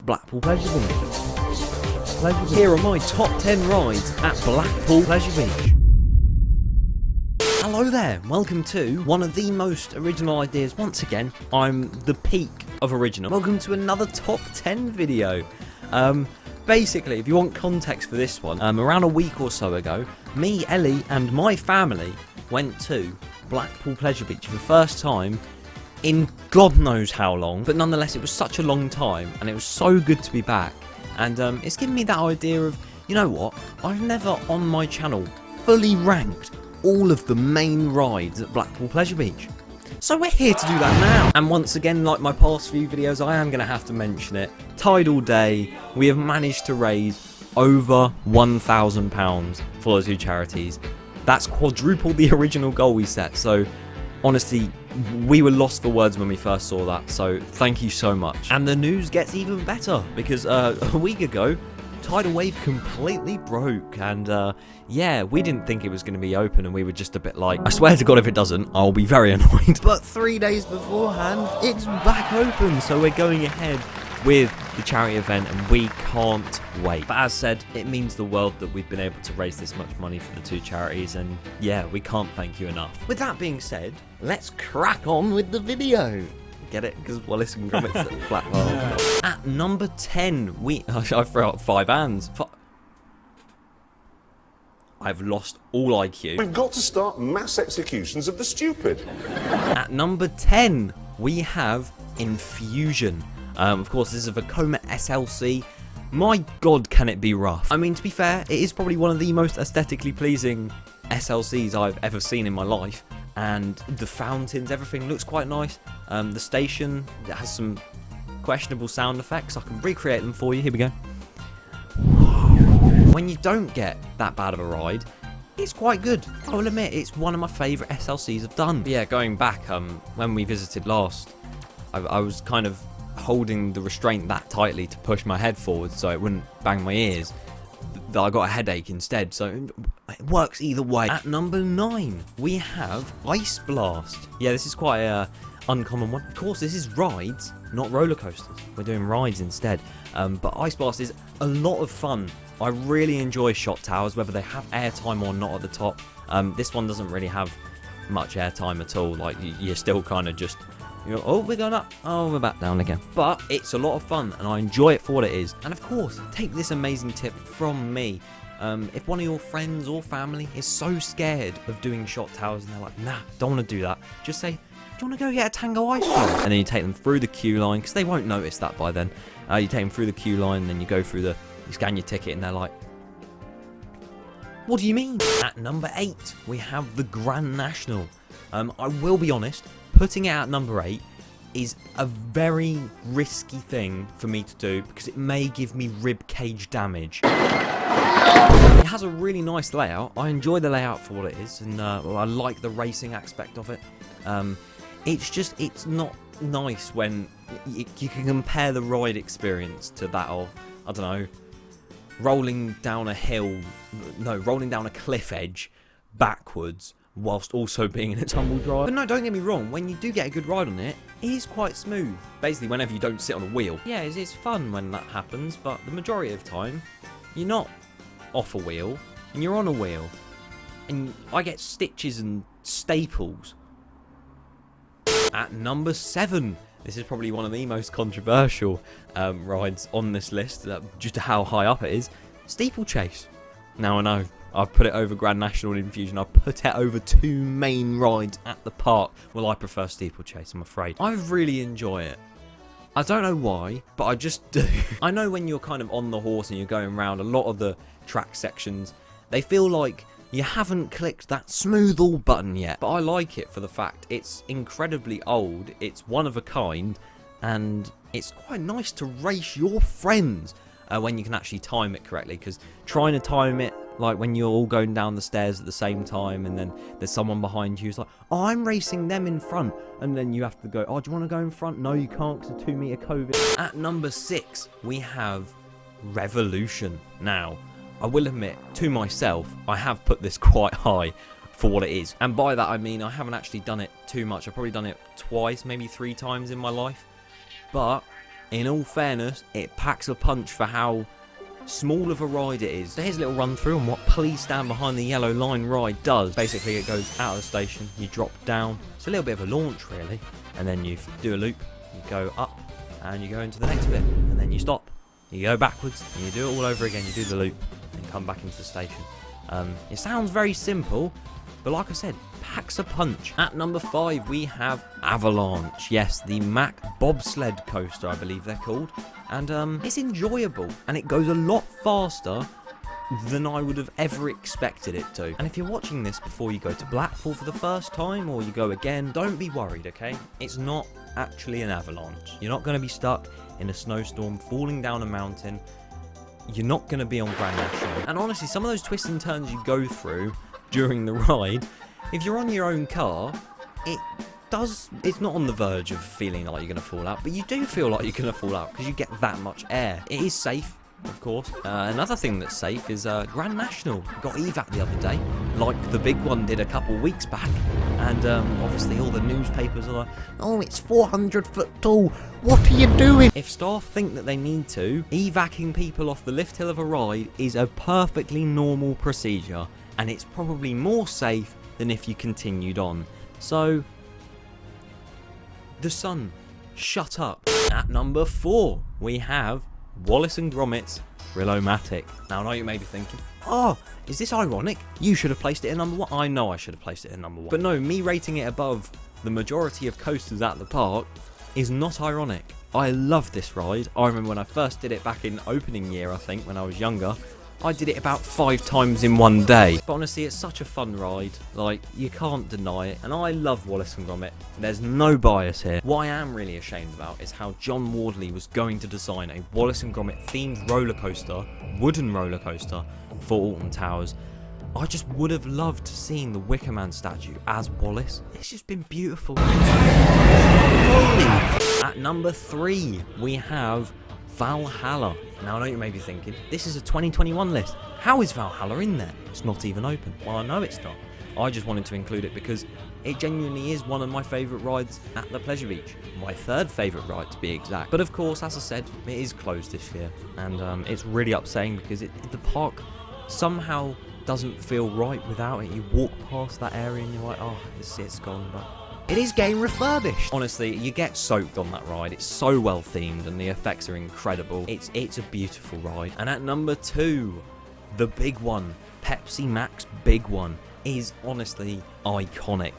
Blackpool Pleasure Beach. Here are my top 10 rides at Blackpool Pleasure Beach. Hello there, welcome to one of the most original ideas. Once again, I'm the peak of original. Welcome to another top 10 video. Basically, if you want context for this one, around a week or so ago, me, Ellie, and my family went to Blackpool Pleasure Beach for the first time in God knows how long, but nonetheless, it was such a long time, and it was so good to be back. And it's given me that idea of, you know what, I've never on my channel fully ranked all of the main rides at Blackpool Pleasure Beach. So we're here to do that now. And once again, like my past few videos, I am going to have to mention it. Tidal Day, we have managed to raise over £1,000 for the two charities. That's quadrupled the original goal we set. So honestly, we were lost for words when we first saw that. So thank you so much. And the news gets even better because a week ago, tidal wave completely broke, and yeah, we didn't think it was going to be open, and we were just a bit like, I swear to God if it doesn't, I'll be very annoyed. But 3 days beforehand, it's back open, so we're going ahead with the charity event, and we can't wait. But as said, it means the world that we've been able to raise this much money for the two charities, and yeah, we can't thank you enough. With that being said, let's crack on with the video. Get it? Because Wallace Gromit's at Blackpool. At number 10, I threw out 5 hands. I've lost all IQ. We've got to start mass executions of the stupid. At number 10, we have Infusion. Of course, this is a Vekoma SLC. My God, can it be rough? I mean, to be fair, it is probably one of the most aesthetically pleasing SLCs I've ever seen in my life. And the fountains, everything looks quite nice. The station has some questionable sound effects. I can recreate them for you. Here we go. When you don't get that bad of a ride, it's quite good. I will admit, it's one of my favourite SLCs I've done. But yeah, going back, when we visited last, I was kind of holding the restraint that tightly to push my head forward so it wouldn't bang my ears. I got a headache instead, so it works either way. At number 9, we have Ice Blast. Yeah, this is quite a uncommon one. Of course, this is rides, not roller coasters. We're doing rides instead. But Ice Blast is a lot of fun. I really enjoy shot towers, whether they have airtime or not at the top. This one doesn't really have much airtime at all. Like, you're still kind of just, you know, oh, we're going up, oh, we're back down again. But it's a lot of fun, and I enjoy it for what it is. And of course, take this amazing tip from me. If one of your friends or family is so scared of doing shot towers and they're like, nah, don't want to do that, just say, do you want to go get a Tango Ice Cream? And then you take them through the queue line, because they won't notice that by then. You take them through the queue line, and then you go through you scan your ticket, and they're like, what do you mean? At number 8, we have the Grand National. I will be honest, putting it at number 8 is a very risky thing for me to do because it may give me rib cage damage. It has a really nice layout. I enjoy the layout for what it is, and I like the racing aspect of it. It's not nice when you can compare the ride experience to that of, I don't know, rolling down a cliff edge backwards whilst also being in a tumble drive. But no, don't get me wrong, when you do get a good ride on it, it is quite smooth. Basically, whenever you don't sit on a wheel. Yeah, it's fun when that happens, but the majority of the time, you're not off a wheel, and you're on a wheel. And I get stitches and staples. At number 7, this is probably one of the most controversial rides on this list, due to how high up it is, Steeplechase. Now I know, I've put it over Grand National and Infusion. I've put it over 2 main rides at the park. Well, I prefer Steeplechase, I'm afraid. I really enjoy it. I don't know why, but I just do. I know when you're kind of on the horse and you're going around, a lot of the track sections, they feel like you haven't clicked that smooth all button yet. But I like it for the fact it's incredibly old, it's one of a kind, and it's quite nice to race your friends when you can actually time it correctly. Because trying to time it like when you're all going down the stairs at the same time and then there's someone behind you who's like, oh, I'm racing them in front, and then you have to go, oh, do you want to go in front? No, you can't because of 2 meter COVID. At number 6, we have Revolution. Now, I will admit to myself, I have put this quite high for what it is, and by that I mean I haven't actually done it too much. I've probably done it twice, maybe 3 times in my life, but in all fairness, it packs a punch for how small of a ride it is. So here's a little run through on what Please Stand Behind the Yellow Line ride does. Basically, it goes out of the station, you drop down. It's a little bit of a launch, really. And then you do a loop, you go up, and you go into the next bit. And then you stop, you go backwards, and you do it all over again. You do the loop, and come back into the station. It sounds very simple, but like I said, packs a punch. At number 5, we have Avalanche. Yes, the Mack bobsled coaster, I believe they're called. And it's enjoyable, and it goes a lot faster than I would have ever expected it to. And if you're watching this before you go to Blackpool for the first time, or you go again, don't be worried, okay? It's not actually an avalanche. You're not going to be stuck in a snowstorm, falling down a mountain. You're not going to be on Grand National. And honestly, some of those twists and turns you go through during the ride, if you're on your own car, it's not on the verge of feeling like you're going to fall out, but you do feel like you're going to fall out because you get that much air. It is safe, of course. Another thing that's safe is Grand National. Got evac the other day, like the big one did a couple weeks back, and obviously all the newspapers are like, oh, it's 400 foot tall, what are you doing? If staff think that they need to, evacing people off the lift hill of a ride is a perfectly normal procedure, and it's probably more safe than if you continued on. So, The Sun, shut up. At number 4, we have Wallace and Gromit's Thrill-O-Matic. Now, I know you may be thinking, oh, is this ironic? You should have placed it at number 1. I know I should have placed it at number 1. But no, me rating it above the majority of coasters at the park is not ironic. I love this ride. I remember when I first did it back in opening year, I think, when I was younger. I did it about 5 times in one day. But honestly, it's such a fun ride. Like, you can't deny it. And I love Wallace and Gromit. There's no bias here. What I am really ashamed about is how John Wardley was going to design a Wallace and Gromit themed roller coaster, wooden roller coaster, for Alton Towers. I just would have loved seeing the Wicker Man statue as Wallace. It's just been beautiful. At number 3, we have Valhalla. Now, I know you may be thinking, this is a 2021 list. How is Valhalla in there? It's not even open. Well, I know it's not. I just wanted to include it because it genuinely is one of my favourite rides at the Pleasure Beach. My 3rd favourite ride, to be exact. But of course, as I said, it is closed this year. And it's really upsetting because the park somehow doesn't feel right without it. You walk past that area and you're like, oh, it's gone. But it is getting refurbished. Honestly, you get soaked on that ride. It's so well themed and the effects are incredible. It's a beautiful ride. And at number 2, the big one, Pepsi Max Big One, is honestly iconic.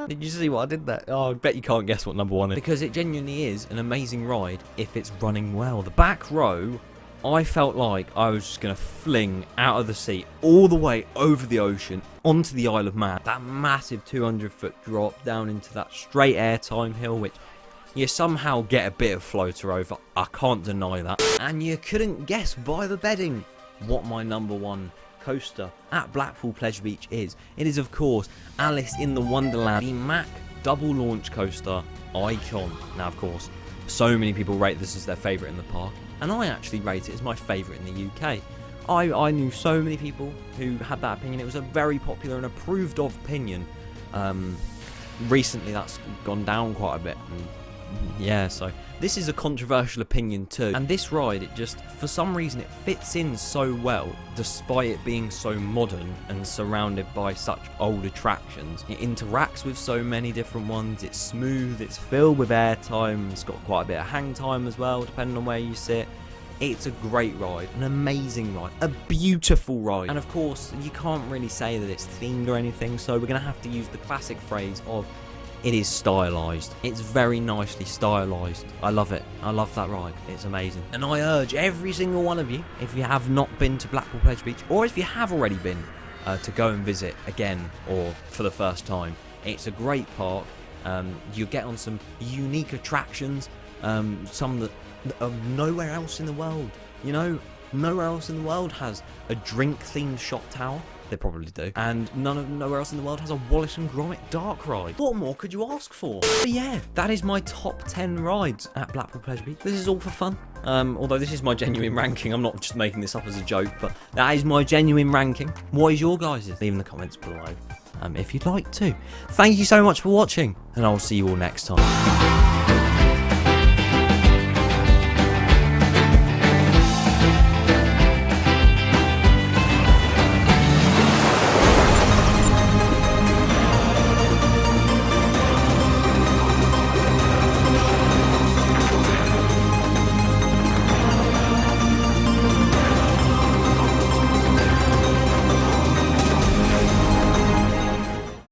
Did you see what I did there? Oh, I bet you can't guess what number 1 is. Because it genuinely is an amazing ride if it's running well. The back row, I felt like I was just going to fling out of the seat all the way over the ocean onto the Isle of Man. That massive 200-foot drop down into that straight airtime hill, which you somehow get a bit of floater over. I can't deny that. And you couldn't guess by the bedding what my number 1 coaster at Blackpool Pleasure Beach is. It is, of course, Alice in the Wonderland, the Mack double launch coaster icon. Now, of course, so many people rate this as their favourite in the park. And I actually rate it as my favourite in the UK. I knew so many people who had that opinion. It was a very popular and approved of opinion. Recently that's gone down quite a bit. And yeah, so this is a controversial opinion too. And this ride, it just, for some reason, it fits in so well, despite it being so modern and surrounded by such old attractions. It interacts with so many different ones. It's smooth, it's filled with airtime, it's got quite a bit of hang time as well, depending on where you sit. It's a great ride, an amazing ride, a beautiful ride. And of course, you can't really say that it's themed or anything, so we're going to have to use the classic phrase of it is stylised. It's very nicely stylised. I love it. I love that ride. It's amazing. And I urge every single one of you, if you have not been to Blackpool Pleasure Beach, or if you have already been, to go and visit again or for the first time. It's a great park. You get on some unique attractions, some that are nowhere else in the world. You know, nowhere else in the world has a drink-themed shot tower. They probably do. And nowhere else in the world has a Wallace and Gromit dark ride. What more could you ask for? But yeah, that is my top 10 rides at Blackpool Pleasure Beach. This is all for fun. Although this is my genuine ranking. I'm not just making this up as a joke, but that is my genuine ranking. What is your guys'? Leave in the comments below if you'd like to. Thank you so much for watching, and I'll see you all next time.